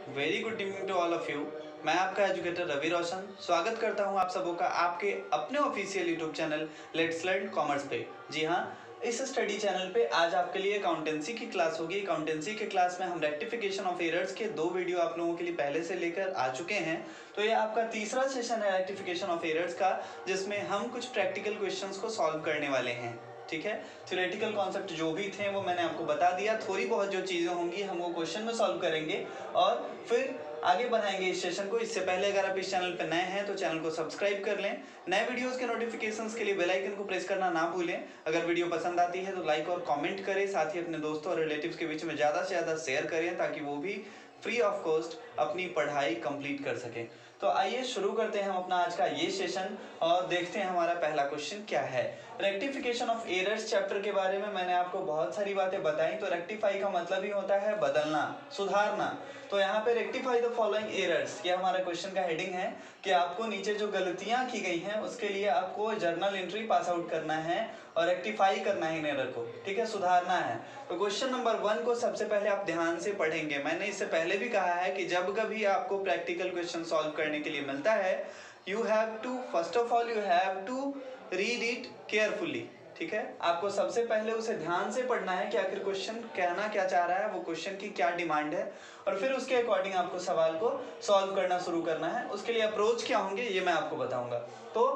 Very good evening to all of you. मैं आपका educator Ravi Roshan स्वागत करता हूं आप सबों का आपके अपने official YouTube channel let's learn commerce पे। जी हाँ, इस स्टडी चैनल पे आज आपके लिए अकाउंटेंसी की क्लास होगी। अकाउंटेंसी के क्लास में हम रेक्टिफिकेशन ऑफ एरर्स के 2 वीडियो आप लोगों के लिए पहले से लेकर आ चुके हैं। तो ये आपका तीसरा सेशन है रेक्टिफिकेशन ऑफ एरर्स का, जिसमें हम कुछ प्रैक्टिकल क्वेश्चंस को सॉल्व करने वाले हैं। ठीक है, थ्योरेटिकल कॉन्सेप्ट जो भी थे वो मैंने आपको बता दिया। थोड़ी बहुत जो चीज़ें होंगी हम वो क्वेश्चन में सॉल्व करेंगे और फिर आगे बढ़ाएंगे इस सेशन को। इससे पहले अगर आप इस चैनल पर नए हैं तो चैनल को सब्सक्राइब कर लें। नए वीडियोस के नोटिफिकेशंस के लिए बेल आइकन को प्रेस करना ना भूलें। अगर वीडियो पसंद आती है तो लाइक और कमेंट करें, साथ ही अपने दोस्तों और रिलेटिव्स के बीच में ज़्यादा से ज़्यादा शेयर करें ताकि वो भी फ्री ऑफ कॉस्ट अपनी पढ़ाई कंप्लीट कर सकें। तो आइए शुरू करते हैं हम अपना आज का ये सेशन और देखते हैं हमारा पहला क्वेश्चन क्या है। रेक्टिफिकेशन ऑफ एरर्स चैप्टर के बारे में मैंने आपको बहुत सारी बातें बताई। तो रेक्टिफाई का मतलब ही होता है बदलना, सुधारना। तो यहाँ पे रेक्टिफाई द फॉलोइंग एरर्स, ये हमारा क्वेश्चन का हेडिंग है कि आपको नीचे जो गलतियां की गई हैं उसके लिए आपको जर्नल एंट्री पास आउट करना है और रेक्टिफाई करना है इन एरर को। ठीक है, सुधारना है। तो क्वेश्चन नंबर 1 को सबसे पहले आप ध्यान से पढ़ेंगे। मैंने इससे पहले भी कहा है कि जब कभी आपको प्रैक्टिकल क्वेश्चन सॉल्व करने के लिए मिलता है, you have to first of all you have to read it carefully. ठीक है, आपको सबसे पहले उसे ध्यान से पढ़ना है कि आखिर क्वेश्चन कहना क्या चाह रहा है, वो क्वेश्चन की क्या डिमांड है, और फिर उसके अकॉर्डिंग आपको सवाल को सॉल्व करना शुरू करना है। उसके लिए अप्रोच क्या होंगे ये मैं आपको बताऊंगा। तो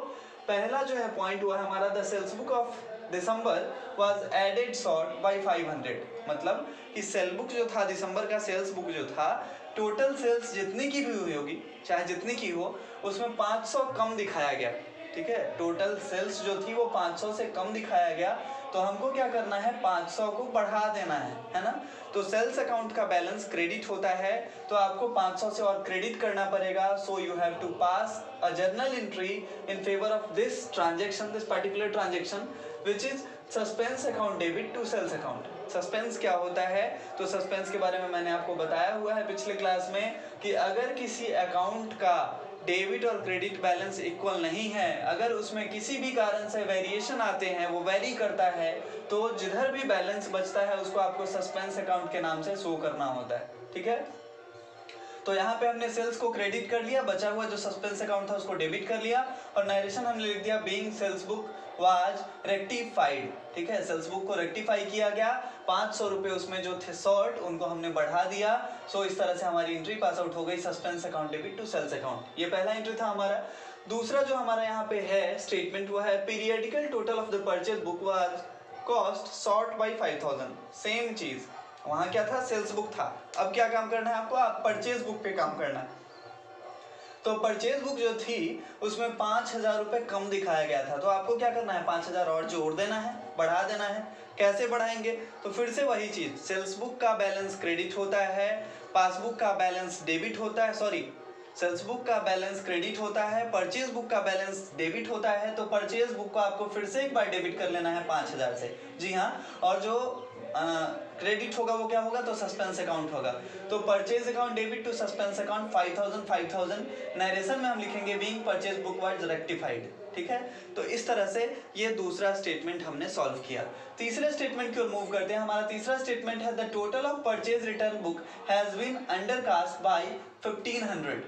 पहला जो है पॉइंट हुआ हमारा, the sales book of December was added short by 500। मतलब कि सेल बुक जो था, दिसंबर का सेल्स बुक जो था, टोटल सेल्स जितनी की भी हुई होगी, चाहे जितनी की हो, उसमें 500 कम दिखाया गया। ठीक है, टोटल सेल्स जो थी वो 500 से कम दिखाया गया। तो हमको क्या करना है, 500 को बढ़ा देना है ना। तो सेल्स अकाउंट का बैलेंस क्रेडिट होता है, तो आपको 500 से और क्रेडिट करना पड़ेगा। So you have to pass a journal entry in favour of this transaction, this particular transaction which is suspense account debit to sales account. Suspense क्या होता है, तो सस्पेंस के बारे में मैंने आपको बताया हुआ है पिछले क्लास में कि अगर किसी अकाउंट का डेबिट और क्रेडिट बैलेंस इक्वल नहीं है, अगर उसमें किसी भी कारण से वेरिएशन आते हैं, वो वेरी करता है, तो जिधर भी बैलेंस बचता है उसको आपको सस्पेंस अकाउंट के नाम से शो करना होता है। ठीक है, तो यहाँ पे हमने सेल्स को क्रेडिट कर लिया, बचा हुआ जो सस्पेंस अकाउंट था उसको डेबिट कर लिया, और नरेशन हमने लिख दिया being sales book was rectified. ठीक है, सेल्स बुक को रेक्टिफाई किया गया, 500 रुपये उसमें जो थे शॉर्ट उनको हमने बढ़ा दिया। सो इस तरह से हमारी एंट्री पास आउट हो गई, suspense account debit to sales account. ये पहला एंट्री था हमारा। दूसरा जो हमारा यहाँ पे है स्टेटमेंट, वो है periodical total of the purchase book was cost short by 5000। Same चीज, वहां क्या था, सेल्स बुक था। अब क्या काम करना है आपको, आप परचेज बुक पे काम करना है। तो परचेज बुक जो थी उसमें 5000 रुपये कम दिखाया गया था, तो आपको क्या करना है, 5000 और जोड़ देना है, बढ़ा देना है। कैसे बढ़ाएंगे, तो फिर से वही चीज, सेल्स बुक का बैलेंस क्रेडिट होता है, पासबुक का बैलेंस डेबिट होता है, सॉरी, सेल्स बुक का बैलेंस क्रेडिट होता है, परचेज बुक का बैलेंस डेबिट होता है। तो परचेज बुक को आपको फिर से एक बार डेबिट कर लेना है 5000 से। जी हाँ, और जो क्रेडिट होगा वो क्या होगा, तो सस्पेंस अकाउंट होगा। तो purchase account debit to suspense account 5000। Narration में हम लिखेंगे being purchase book was rectified. ठीक है, तो इस तरह से ये दूसरा स्टेटमेंट हमने सॉल्व किया। तीसरे स्टेटमेंट की ओर मूव करते हैं। हमारा तीसरा स्टेटमेंट है the total of purchase return book has been undercast by 1500।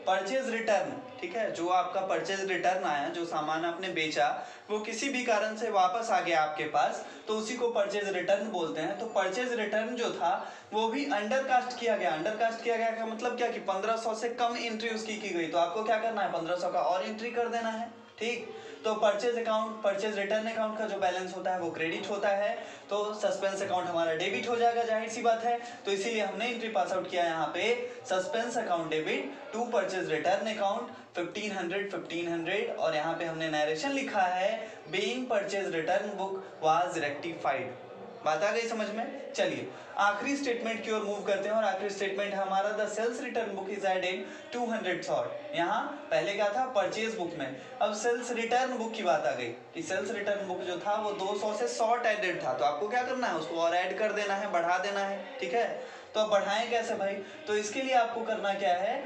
Purchase return, ठीक है, जो आपका परचेज रिटर्न आया, जो सामान आपने बेचा वो किसी भी कारण से वापस आ गया आपके पास, तो उसी को परचेज रिटर्न बोलते हैं। तो परचेज रिटर्न जो था वो भी अंडरकास्ट किया गया। अंडरकास्ट किया गया का मतलब क्या कि 1500 से कम एंट्री उसकी की गई, तो आपको क्या करना है, 1500 का और एंट्री कर देना है। ठीक, तो purchase account, purchase return account का जो बैलेंस होता है वो क्रेडिट होता है, तो सस्पेंस अकाउंट हमारा डेबिट हो जाएगा, जाहिर सी बात है। तो इसीलिए हमने एंट्री पास आउट किया यहाँ पे suspense account debit to purchase return account 1500। और यहाँ पे हमने नरेशन लिखा है being purchase return book was rectified. बात आ गई समझ में। चलिए आखिरी स्टेटमेंट की ओर मूव करते हैं, और आखिरी स्टेटमेंट हमारा the sales return book is added 200 short. यहाँ पहले क्या था, परचेज बुक में, अब सेल्स रिटर्न बुक की बात आ गई कि सेल्स रिटर्न बुक जो था वो 200 से शॉर्ट एडेड था, तो आपको क्या करना है, उसको और ऐड कर देना है, बढ़ा देना है। ठीक है, तो अब बढ़ाएं कैसे भाई, तो इसके लिए आपको करना क्या है,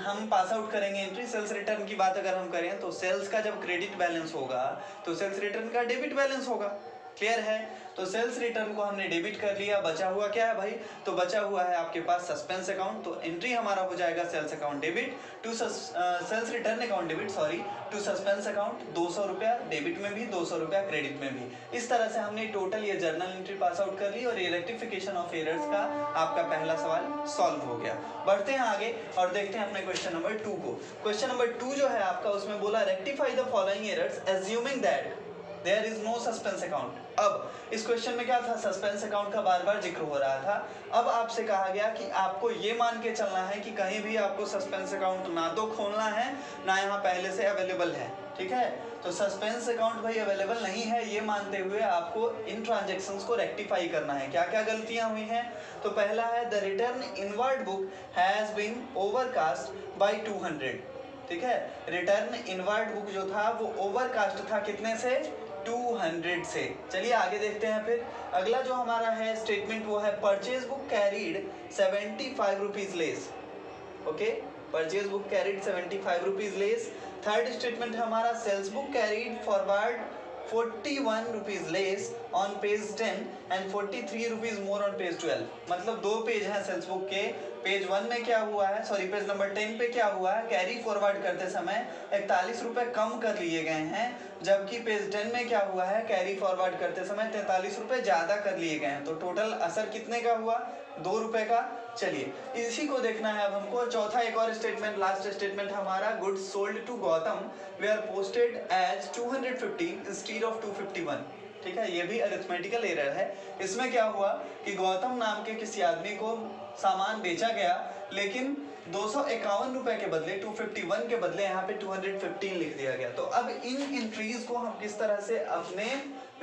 हम पास आउट करेंगे एंट्री। सेल्स रिटर्न की बात अगर हम करें तो सेल्स का जब क्रेडिट बैलेंस होगा तो सेल्स रिटर्न का डेबिट बैलेंस होगा। क्लियर है? तो सेल्स रिटर्न को हमने डेबिट कर लिया, बचा हुआ क्या है भाई? तो बचा हुआ है आपके पास सस्पेंस अकाउंट। तो एंट्री हमारा हो जाएगा sales account debit to sales return account debit to suspense account, 200 रुपया डेबिट में भी, 200 रुपया क्रेडिट में भी। इस तरह से हमने टोटल ये जर्नल एंट्री पास आउट कर ली और ये रेक्टिफिकेशन ऑफ एरर्स का आपका पहला सवाल सॉल्व हो गया। बढ़ते हैं आगे और देखते हैं अपने क्वेश्चन नंबर 2 को। क्वेश्चन नंबर 2 जो है आपका, उसमें बोला rectify the following errors assuming that there is no suspense account. अब इस क्वेश्चन में क्या था, सस्पेंस अकाउंट का बार बार जिक्र हो रहा था। अब आपसे कहा गया कि आपको ये मान के चलना है कि कहीं भी आपको सस्पेंस अकाउंट ना तो खोलना है, ना यहाँ पहले से अवेलेबल है। ठीक है, तो सस्पेंस अकाउंट भाई अवेलेबल नहीं है, ये मानते हुए आपको इन ट्रांजेक्शन्स को रेक्टिफाई करना है। क्या क्या गलतियां हुई हैं? तो पहला है the return inward book has been overcast by 200। ठीक है, रिटर्न इनवर्ड बुक जो था वो ओवरकास्ट था कितने से? 200 से। चलिए आगे देखते हैं। फिर अगला जो हमारा है स्टेटमेंट वो है purchase book carried 75 rupees less. Okay, purchase book carried 75 rupees less. Third statement है हमारा sales book carried forward 41 rupees less on page 10 and 43 rupees more on page 12। मतलब दो पेज हैं सेल्स बुक के। पेज 1 में क्या हुआ है, सॉरी पेज नंबर 10 पे क्या हुआ है, कैरी फॉरवर्ड करते समय 41 रुपए कम कर लिए गए हैं, जबकि पेज 10 में क्या हुआ है, कैरी फॉरवर्ड करते समय 43 रुपए ज़्यादा कर लिए गए हैं। तो टोटल असर कितने का हुआ? 2 रुपए का। चलिए इसी को देखना है अब हमको। चौथा एक और स्टेटमेंट, लास्ट स्टेटमेंट हमारा goods sold to Gautam were posted as 250 instead of 251। ठीक है, ये भी अरिथमेटिकल एरर है। इसमें क्या हुआ कि गौतम नाम के किसी आदमी को सामान बेचा गया, लेकिन 251 रुपए के बदले 251 के बदले यहाँ पे 215 लिख दिया गया। तो अब इन एंट्रीज को हम किस तरह से अपने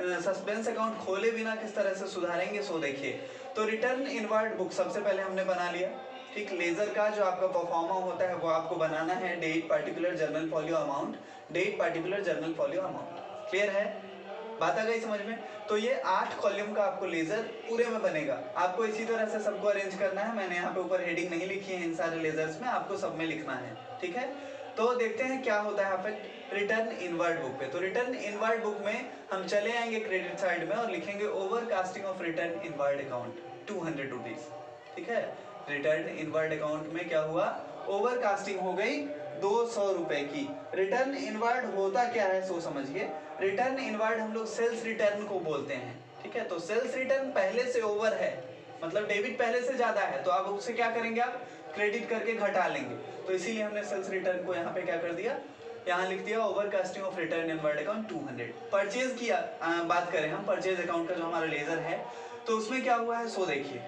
सस्पेंस अकाउंट खोले बिना किस तरह से सुधारेंगे, सो देखिए। तो रिटर्न इनवर्ड बुक सबसे पहले हमने बना लिया। ठीक, लेजर का जो आपका परफॉर्मा होता है वो आपको बनाना है date particular journal folio amount, date particular journal folio amount. Clear है? बात आ गई समझ में? तो ये 8 कॉलम का आपको लेजर पूरे में बनेगा। आपको इसी तरह से सबको अरेंज करना है। मैंने यहाँ पे ऊपर हेडिंग नहीं लिखी है इन सारे लेजर्स में, आपको सब में लिखना है। ठीक है, तो देखते हैं क्या होता है अफेक्ट रिटर्न इनवर्ड बुक पे। तो रिटर्न इनवर्ड बुक में हम चले आएंगे क्रेडिट साइड में और लिखेंगे over casting of return inward account 200 rupees. ठीक है, रिटर्न इनवर्ड अकाउंट में क्या हुआ, ओवर कास्टिंग हो गई 200 रुपए की। रिटर्न इनवर्ड होता क्या है सो समझिए। रिटर्न इनवर्ड हम लोग सेल्स रिटर्न को बोलते हैं। ठीक है, तो सेल्स रिटर्न पहले से ओवर है, मतलब डेबिट पहले से ज्यादा है, तो आप उससे क्या करेंगे, आप क्रेडिट करके घटा लेंगे। तो इसीलिए हमने सेल्स रिटर्न को यहाँ पे क्या कर दिया, यहाँ लिख दिया over casting of return inward account 200। Purchase की बात करें हम, परचेज अकाउंट का जो हमारा लेजर है, तो उसमें क्या हुआ है सो देखिए।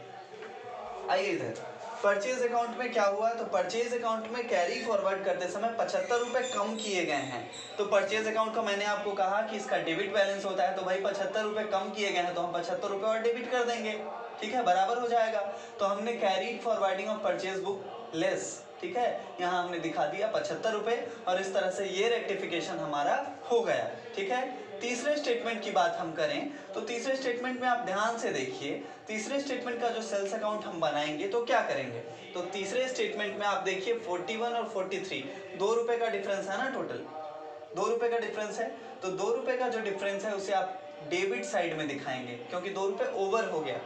आइए इधर, परचेज अकाउंट में क्या हुआ, तो परचेज अकाउंट में कैरी फॉरवर्ड करते समय 75 रुपए कम किए गए हैं। तो परचेज अकाउंट का मैंने आपको कहा कि इसका डेबिट बैलेंस होता है, तो भाई 75 रुपए कम किए गए हैं तो हम 75 रुपए और डेबिट कर देंगे। ठीक है, बराबर हो जाएगा। तो हमने carry forwarding of purchase book less, ठीक है, यहाँ हमने दिखा दिया 75 रुपए और इस तरह से ये रेक्टिफिकेशन हमारा हो गया। ठीक है, तीसरे स्टेटमेंट की बात हम करें तो तीसरे स्टेटमेंट में आप ध्यान से देखिए। तीसरे स्टेटमेंट का जो सेल्स अकाउंट हम बनाएंगे तो क्या करेंगे, तो तीसरे स्टेटमेंट में आप देखिए 41 और 43 2 रुपए का डिफरेंस है ना, टोटल 2 रुपए का डिफरेंस है। तो 2 रुपए का जो डिफरेंस है उसे आप डेबिट साइड में दिखाएंगे, क्योंकि 2 रुपए ओवर हो गया।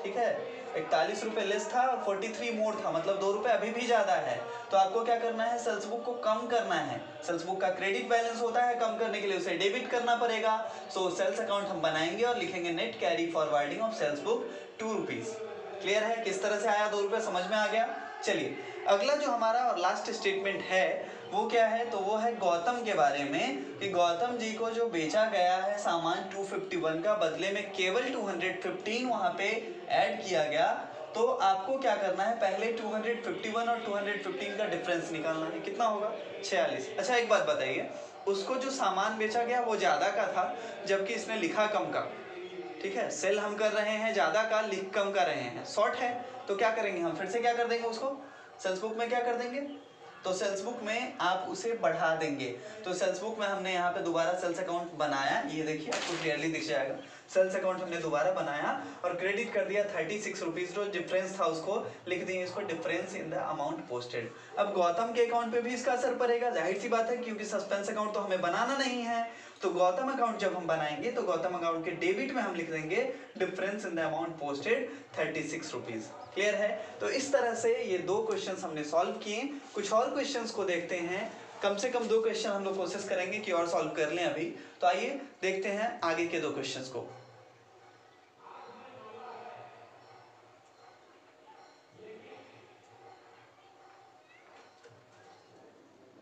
ठीक है, 41 रुपए लेस था और 43 मोर था, मतलब 2 रुपए अभी भी ज्यादा है। तो आपको क्या करना है, सेल्स बुक को कम करना है। सेल्स बुक का क्रेडिट बैलेंस होता है, कम करने के लिए उसे डेबिट करना पड़ेगा। सो सेल्स अकाउंट हम बनाएंगे और लिखेंगे net carry forwarding of sales book 2 rupees. Clear है, किस तरह से आया 2 रुपए, समझ में आ गया। चलिए अगला जो हमारा और लास्ट स्टेटमेंट है वो क्या है, तो वो है गौतम के बारे में कि गौतम जी को जो बेचा गया है सामान 251 का, बदले में केवल 215 वहां पे ऐड किया गया। तो आपको क्या करना है, पहले 251 और 215 का डिफरेंस निकालना है। कितना होगा, 46। अच्छा एक बात बताइए, उसको जो सामान बेचा गया वो ज्यादा का था, जबकि इसने लिखा कम का। ठीक है, सेल हम कर रहे हैं ज्यादा का, लिख कम कर रहे हैं, शॉर्ट है। तो क्या करेंगे हम, फिर से क्या कर देंगे उसको, सेल्स बुक में क्या कर देंगे, तो सेल्स बुक में आप उसे बढ़ा देंगे। तो सेल्स बुक में हमने यहाँ पे दोबारा सेल्स अकाउंट बनाया, ये देखिए आपको क्लियरली दिख जाएगा। सेल्स अकाउंट हमने दोबारा बनाया और क्रेडिट कर दिया 36 रुपीज, जो डिफरेंस था उसको लिख दिए, इसको difference in the amount posted. अब गौतम के अकाउंट पे भी इसका असर पड़ेगा, जाहिर सी बात है, क्योंकि सस्पेंस अकाउंट तो हमें बनाना नहीं है। तो गौतम अकाउंट जब हम बनाएंगे तो गौतम अकाउंट के डेबिट में हम लिख देंगे difference in the amount posted 36 rupees. Clear है? तो इस तरह से ये 2 क्वेश्चंस हमने सॉल्व किए। कुछ और क्वेश्चंस को देखते हैं, कम से कम 2 क्वेश्चन हम लोग कोशिश करेंगे कि और सॉल्व कर लें अभी। तो आइए देखते हैं आगे के 2 क्वेश्चंस को।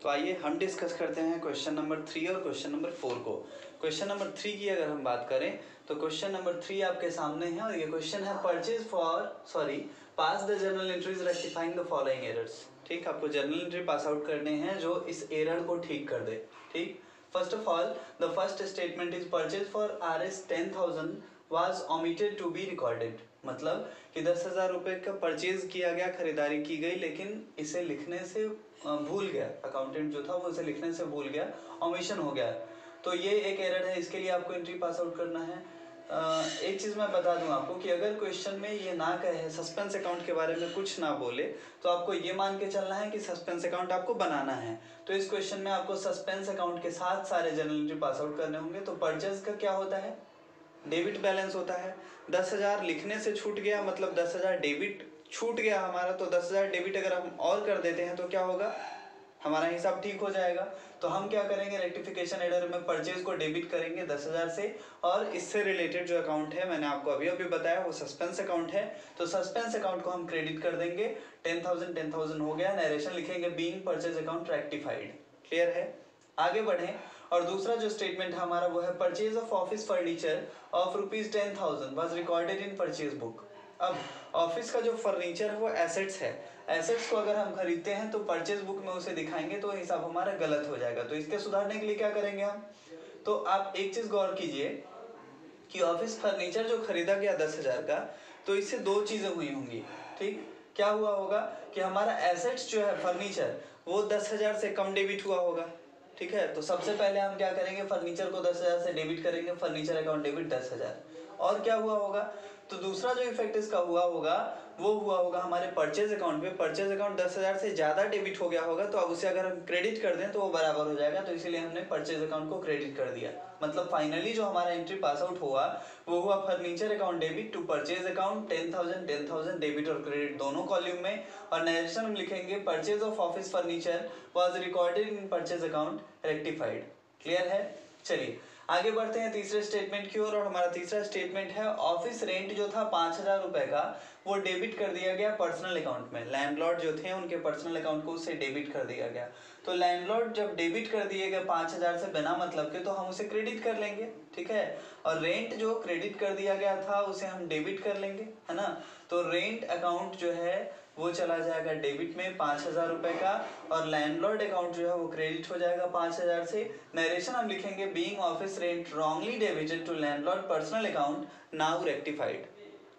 तो आइए हम डिस्कस करते हैं क्वेश्चन नंबर 3 और क्वेश्चन नंबर 4 को। क्वेश्चन नंबर 3 की अगर हम बात करें तो क्वेश्चन नंबर 3 आपके सामने है और ये क्वेश्चन है pass the journal entries rectifying the following errors. ठीक, आपको जर्नल एंट्री पास आउट करने हैं जो इस एरर को ठीक कर दे। ठीक, first of all the first statement is purchase for Rs 10,000 was omitted to be recorded. मतलब कि 10,000 रुपये का परचेज किया गया, खरीदारी की गई, लेकिन इसे लिखने से भूल गया, अकाउंटेंट जो था वो इसे लिखने से भूल गया, ओमिशन हो गया। तो ये एक एरर है, इसके लिए आपको एंट्री पास आउट करना है। एक चीज़ मैं बता दूं आपको कि अगर क्वेश्चन में ये ना कहे, सस्पेंस अकाउंट के बारे में कुछ ना बोले, तो आपको ये मान के चलना है कि सस्पेंस अकाउंट आपको बनाना है। तो इस क्वेश्चन में आपको सस्पेंस अकाउंट के साथ सारे जर्नल एंट्री पास आउट करने होंगे। तो परचेज का क्या होता है? डेबिट बैलेंस होता है। 10,000 लिखने से छूट गया, मतलब 10,000 डेबिट छूट गया हमारा। तो 10,000 डेबिट अगर हम और कर देते हैं तो क्या होगा? हमारा हिसाब ठीक हो जाएगा। तो हम क्या करेंगे, रेक्टिफिकेशन एरर में परचेज को डेबिट करेंगे 10,000 से, और इससे रिलेटेड जो अकाउंट है मैंने आपको अभी अभी बताया वो सस्पेंस अकाउंट है। तो सस्पेंस अकाउंट को हम क्रेडिट कर देंगे। 10,000 हो गया, नरेशन लिखेंगे being purchase account rectified. Clear है? आगे बढ़े। और दूसरा जो स्टेटमेंट है हमारा वो है purchase of office furniture of ₹10,000 was recorded in purchase book. अब ऑफिस का जो फर्नीचर है वो एसेट्स है। एसेट्स को अगर हम खरीदते हैं तो परचेज बुक में उसे दिखाएंगे तो हिसाब हमारा गलत हो जाएगा। तो इसके सुधारने के लिए क्या करेंगे हम? तो आप एक चीज गौर कीजिए कि ऑफिस फर्नीचर जो खरीदा गया 10,000 का, तो इससे 2 चीजें हुई होंगी। ठीक, क्या हुआ होगा कि हमारा एसेट्स जो है फर्नीचर वो 10,000 से कम डेबिट हुआ होगा। ठीक है, तो सबसे पहले हम क्या करेंगे, फर्नीचर को 10,000 से डेबिट करेंगे, फर्नीचर अकाउंट डेबिट 10,000। और क्या हुआ होगा? तो दूसरा जो इफेक्ट इसका हुआ होगा वो हुआ होगा हमारे परचेज अकाउंट में। परचेज अकाउंट 10,000 से ज़्यादा डेबिट हो गया होगा, तो अब उसे अगर हम क्रेडिट कर दें तो वो बराबर हो जाएगा। तो इसीलिए हमने परचेज अकाउंट को क्रेडिट कर दिया। मतलब फाइनली जो हमारा एंट्री पास आउट हुआ वो हुआ furniture account debit to purchase account 10,000 debit और क्रेडिट दोनों कॉलम में। और नरेशन हम लिखेंगे purchase of office furniture was recorded in purchase account rectified. Clear है? चलिए आगे बढ़ते हैं तीसरे स्टेटमेंट की ओर। और हमारा तीसरा स्टेटमेंट है ऑफिस रेंट जो था 5,000 रुपए का वो डेबिट कर दिया गया पर्सनल अकाउंट में। लैंडलॉर्ड जो थे उनके पर्सनल अकाउंट को उससे डेबिट कर दिया गया। तो लैंडलॉर्ड जब डेबिट कर दिए गए 5,000 से बिना मतलब के, तो हम उसे क्रेडिट कर लेंगे। ठीक है, और रेंट जो क्रेडिट कर दिया गया था उसे हम डेबिट कर लेंगे, है ना। तो रेंट अकाउंट जो है वो चला जाएगा डेबिट में 5,000 रुपए का, और लैंडलॉर्ड अकाउंट जो है वो क्रेडिट हो जाएगा 5,000 से। नरेशन हम लिखेंगे being office rent wrongly debited to landlord personal account now rectified.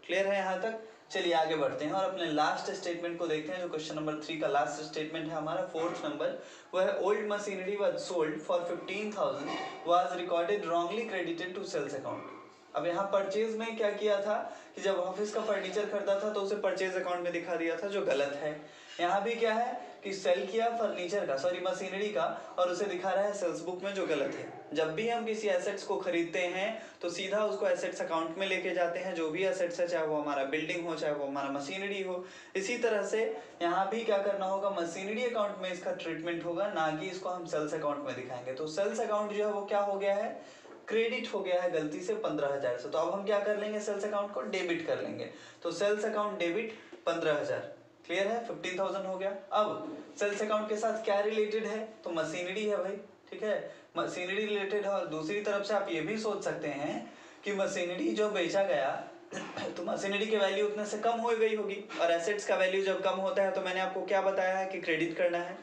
Clear है यहाँ तक? चलिए आगे बढ़ते हैं और अपने लास्ट स्टेटमेंट को देखते हैं, जो क्वेश्चन नंबर 3 का लास्ट स्टेटमेंट है हमारा 4th नंबर। वो है old machinery was sold for 15,000 was recorded wrongly credited to sales account. अब यहाँ परचेज में क्या किया था कि जब ऑफिस का फर्नीचर खरीदा था तो उसे परचेज अकाउंट में दिखा दिया था, जो गलत है। यहाँ भी क्या है कि सेल किया फर्नीचर का, सॉरी मशीनरी का, और उसे दिखा रहा है सेल्स बुक में, जो गलत है। जब भी हम किसी एसेट्स को खरीदते हैं तो सीधा उसको एसेट्स अकाउंट में लेके जाते हैं, जो भी एसेट्स है, चाहे वो हमारा बिल्डिंग हो, चाहे वो हमारा मशीनरी हो। इसी तरह से यहाँ भी क्या करना होगा, मशीनरी अकाउंट में इसका ट्रीटमेंट होगा, ना कि इसको हम सेल्स अकाउंट में दिखाएंगे। तो सेल्स अकाउंट जो है वो क्या हो गया है, क्रेडिट हो गया है गलती से 15,000 से। तो अब हम क्या कर लेंगे, सेल्स अकाउंट को डेबिट कर लेंगे। तो सेल्स अकाउंट डेबिट 15,000। क्लियर है? 15,000 हो गया। अब सेल्स अकाउंट के साथ क्या रिलेटेड है, तो मशीनरी है भाई। ठीक है, मशीनरी रिलेटेड है। और दूसरी तरफ से आप ये भी सोच सकते हैं कि मशीनरी जो बेचा गया तो मशीनरी की वैल्यू उतने से कम हो गई होगी, और एसेट्स का वैल्यू जब कम होता है तो मैंने आपको क्या बताया है कि क्रेडिट करना है।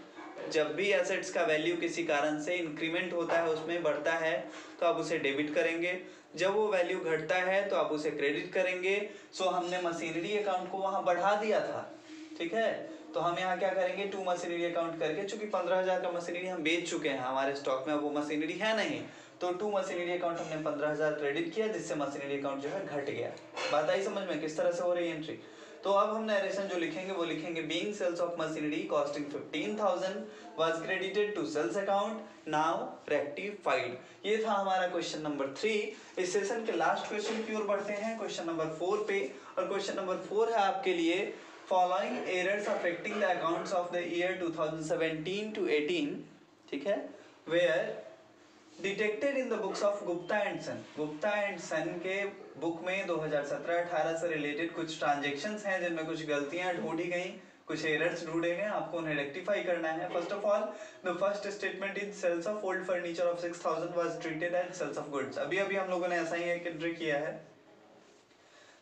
जब भी एसेट्स का वैल्यू किसी कारण से इंक्रीमेंट होता है, उसमें बढ़ता है, तो आप उसे डेबिट करेंगे। जब वो वैल्यू घटता है तो आप उसे क्रेडिट करेंगे। सो हमने मशीनरी अकाउंट को वहां बढ़ा दिया था। ठीक है, तो हम यहाँ क्या करेंगे, टू मशीनरी अकाउंट करके, चूंकि 15,000 का मशीनरी हम बेच चुके हैं, हमारे स्टॉक में वो मशीनरी है नहीं, तो टू मशीनरी अकाउंट हमने 15,000 क्रेडिट किया, जिससे मशीनरी अकाउंट जो है घट गया। बात आई समझ में किस तरह से हो रही है एंट्री? तो अब हम नरेशन जो लिखेंगे वो लिखेंगे being sales of machinery costing 15,000 was credited to sales account now rectified. ये था हमारा क्वेश्चन नंबर 3। इस सेशन के लास्ट क्वेश्चन की ओर बढ़ते हैं, क्वेश्चन नंबर 4 पे। और क्वेश्चन नंबर 4 है आपके लिए following errors affecting the accounts of the year 2017 to 18, ठीक है, were detected in the books of Gupta and son. Gupta and son के बुक में 2017-18 से रिलेटेड कुछ ट्रांजेक्शन्स हैं जिनमें कुछ गलतियां ढूंढी गई, कुछ एरर्स ढूंढे गए, आपको उन्हें रेक्टिफाई करना है। First of all the first statement in sales of old furniture of 6,000 was treated as sales of goods. अभी अभी हम लोगों ने ऐसा ही एक एंट्री किया है,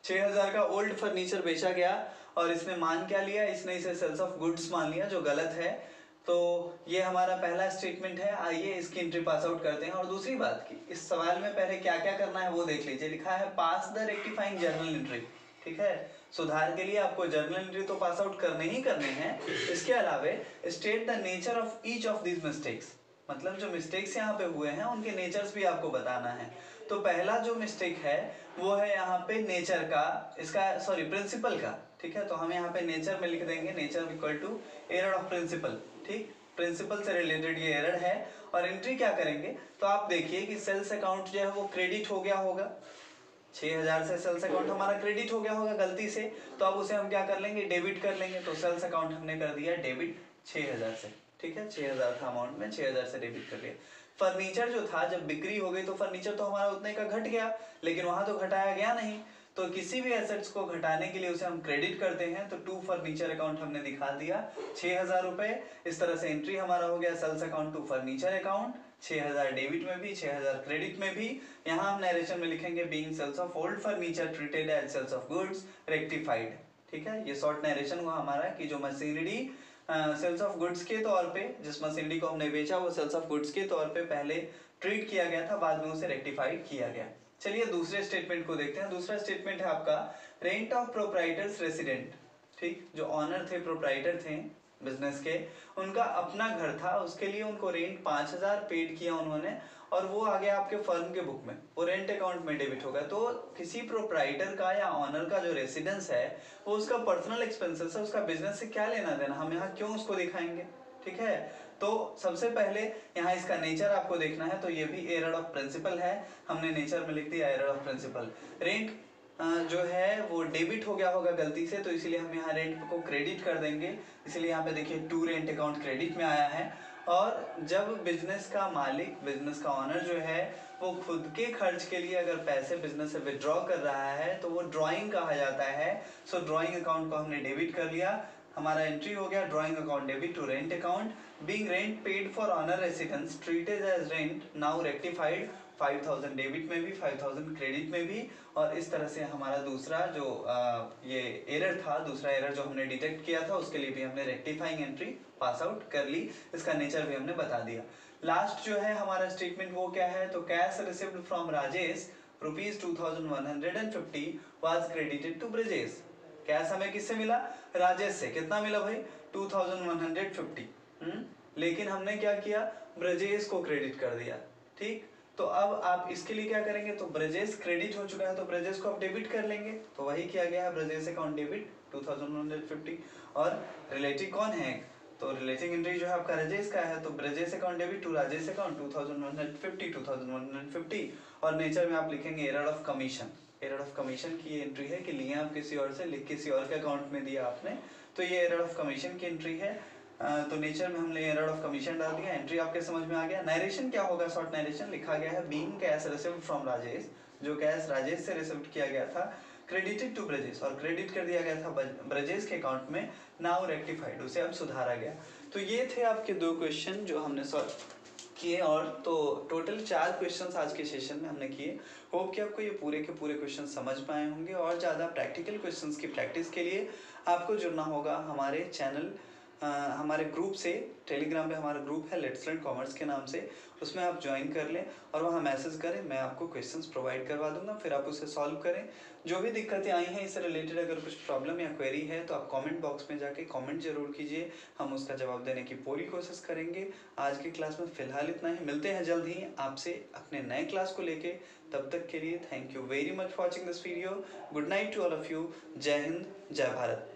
6,000 का ओल्ड फर्नीचर बेचा गया और इसने मान क्या लिया, इसने इसे सेल्स ऑफ गुड्स मान लिया, जो गलत है। तो ये हमारा पहला स्टेटमेंट है। आइए इसकी एंट्री पास आउट करते हैं। और दूसरी बात की इस सवाल में पहले क्या क्या करना है वो देख लीजिए। लिखा है pass the rectifying journal entry, ठीक है, सुधार के लिए आपको जर्नल एंट्री तो पास आउट करने ही करने हैं। इसके अलावा state the nature of each of these mistakes, मतलब जो मिस्टेक्स यहाँ पे हुए हैं उनके नेचर्स भी आपको बताना है। तो पहला जो मिस्टेक है वो है यहाँ पे नेचर का, इसका सॉरी प्रिंसिपल का, ठीक है। तो हम यहाँ पे नेचर में लिख देंगे nature equal to error of principle, ठीक, प्रिंसिपल से रिलेटेड ये एरर है। और एंट्री क्या करेंगे, तो आप देखिए कि सेल्स अकाउंट जो है वो क्रेडिट हो गया होगा, 6,000 से सेल्स अकाउंट हमारा क्रेडिट हो गया होगा गलती से, तो अब उसे हम क्या कर लेंगे, डेबिट कर लेंगे। तो सेल्स अकाउंट हमने कर दिया डेबिट 6,000 से, ठीक है, 6,000 था अमाउंट में, 6,000 से डेबिट कर लिया। फर्नीचर जो था जब बिक्री हो गई तो फर्नीचर तो हमारा उतने का घट गया, लेकिन वहां तो घटाया गया नहीं। तो किसी भी एसेट्स को घटाने के लिए उसे हम क्रेडिट करते हैं। तो टू फर्नीचर अकाउंट हमने दिखा दिया 6,000 रुपए। इस तरह से एंट्री हमारा हो गया sales account to furniture account, 6,000 debit में भी 6,000 क्रेडिट में भी। यहाँ हम नरेशन में लिखेंगे being sales of old furniture treated as sales of goods rectified, ठीक है। ये शॉर्ट नरेशन हुआ हमारा कि जो मशीनरी सेल्स ऑफ गुड्स के तौर पे, जिस मशीनरी को हमने बेचा वो सेल्स ऑफ गुड्स के तौर पे पहले ट्रीट किया गया था, बाद में उसे रेक्टिफाइड किया गया। चलिए दूसरे स्टेटमेंट को देखते हैं। दूसरा स्टेटमेंट है आपका रेंट ऑफ प्रोप्राइटर्स रेसिडेंट, ठीक, जो ऑनर थे, प्रोप्राइटर थे बिजनेस के, उनका अपना घर था, उसके लिए उनको रेंट 5,000 पेड किया उन्होंने, और वो आ गया आपके फर्म के बुक में, वो रेंट अकाउंट में डेबिट होगा। तो किसी प्रोप्राइटर का या ऑनर का जो रेसिडेंस है वो उसका पर्सनल एक्सपेंसेस है, उसका बिजनेस से क्या लेना देना, हम यहाँ क्यों उसको दिखाएंगे, ठीक है। तो सबसे पहले यहाँ इसका नेचर आपको देखना है। तो ये भी एरर ऑफ प्रिंसिपल है, हमने नेचर में लिख दिया एरर ऑफ प्रिंसिपल। रेंट जो है वो डेबिट हो गया होगा गलती से, तो इसीलिए हम यहाँ रेंट को क्रेडिट कर देंगे। इसलिए यहाँ पे देखिए टू रेंट अकाउंट क्रेडिट में आया है। और जब बिजनेस का मालिक, बिजनेस का ऑनर जो है वो खुद के खर्च के लिए अगर पैसे बिजनेस से विड्रॉ कर रहा है तो वो ड्रॉइंग कहा जाता है। सो ड्रॉइंग अकाउंट को हमने डेबिट कर लिया, हमारा एंट्री हो गया drawing account debit to rent account. Being rent paid for owner residence treated as rent now rectified, 5,000 debit में भी 5,000 क्रेडिट में भी। और इस तरह से हमारा दूसरा जो ये एरर था, दूसरा एरर जो हमने डिटेक्ट किया था उसके लिए भी हमने रेक्टिफाइंग एंट्री पास आउट कर ली, इसका नेचर भी हमने बता दिया। लास्ट जो है हमारा स्टेटमेंट वो क्या है, तो cash received from Rajesh ₹2,150 was credited to Brajesh. Cash हमें किससे मिला, राजेश से। कितना मिला भाई, 2,150। लेकिन हमने क्या किया, ब्रजेश को क्रेडिट कर दिया, ठीक। तो अब आप इसके लिए क्या करेंगे, तो ब्रजेश क्रेडिट हो चुका है तो ब्रजेश को आप डेबिट कर लेंगे। तो वही किया गया है, ब्रजेश अकाउंट डेबिट 2,150। और रिलेटिव कौन है, तो रिलेटिंग एंट्री जो है आपका राजेश का है, तो Brajesh account debit to Rajesh account 2,150। और नेचर में आप लिखेंगे error of commission. Error of commission की एंट्री है कि लिए आप किसी और से, लिख किसी और के अकाउंट में दिया आपने, तो ये एरर ऑफ कमीशन की एंट्री है। तो नेचर में हमने एरर ऑफ कमीशन डाल दिया। एंट्री आपके समझ में आ गया। नरेशन क्या होगा, शॉर्ट नरेशन लिखा गया है being cash received from Rajesh, जो कैश राजेश से रिसीव्ड किया गया था, क्रेडिटेड टू ब्रजेश, और क्रेडिट कर दिया गया था ब्रजेश के अकाउंट में, नाउ रेक्टिफाइड, उसे अब सुधारा गया। तो ये थे आपके 2 क्वेश्चन जो हमने सॉल्व किए। और तो टोटल 4 क्वेश्चंस आज के सेशन में हमने किए। होप कि आपको ये पूरे के पूरे क्वेश्चन समझ पाए होंगे। और ज़्यादा प्रैक्टिकल क्वेश्चंस की प्रैक्टिस के लिए आपको जुड़ना होगा हमारे चैनल हमारे ग्रुप से, टेलीग्राम पे हमारा ग्रुप है लेट्स लर्न कॉमर्स के नाम से, उसमें आप ज्वाइन कर लें और वहाँ मैसेज करें, मैं आपको क्वेश्चंस प्रोवाइड करवा दूंगा, फिर आप उसे सॉल्व करें। जो भी दिक्कतें आई हैं इससे रिलेटेड अगर कुछ प्रॉब्लम या क्वेरी है तो आप कमेंट बॉक्स में जाके कमेंट जरूर कीजिए, हम उसका जवाब देने की पूरी कोशिश करेंगे। आज की क्लास में फ़िलहाल इतना ही, मिलते हैं जल्द ही आपसे अपने नए क्लास को लेके। तब तक के लिए thank you very much for watching this video. Good night to all of you. जय हिंद, जय भारत।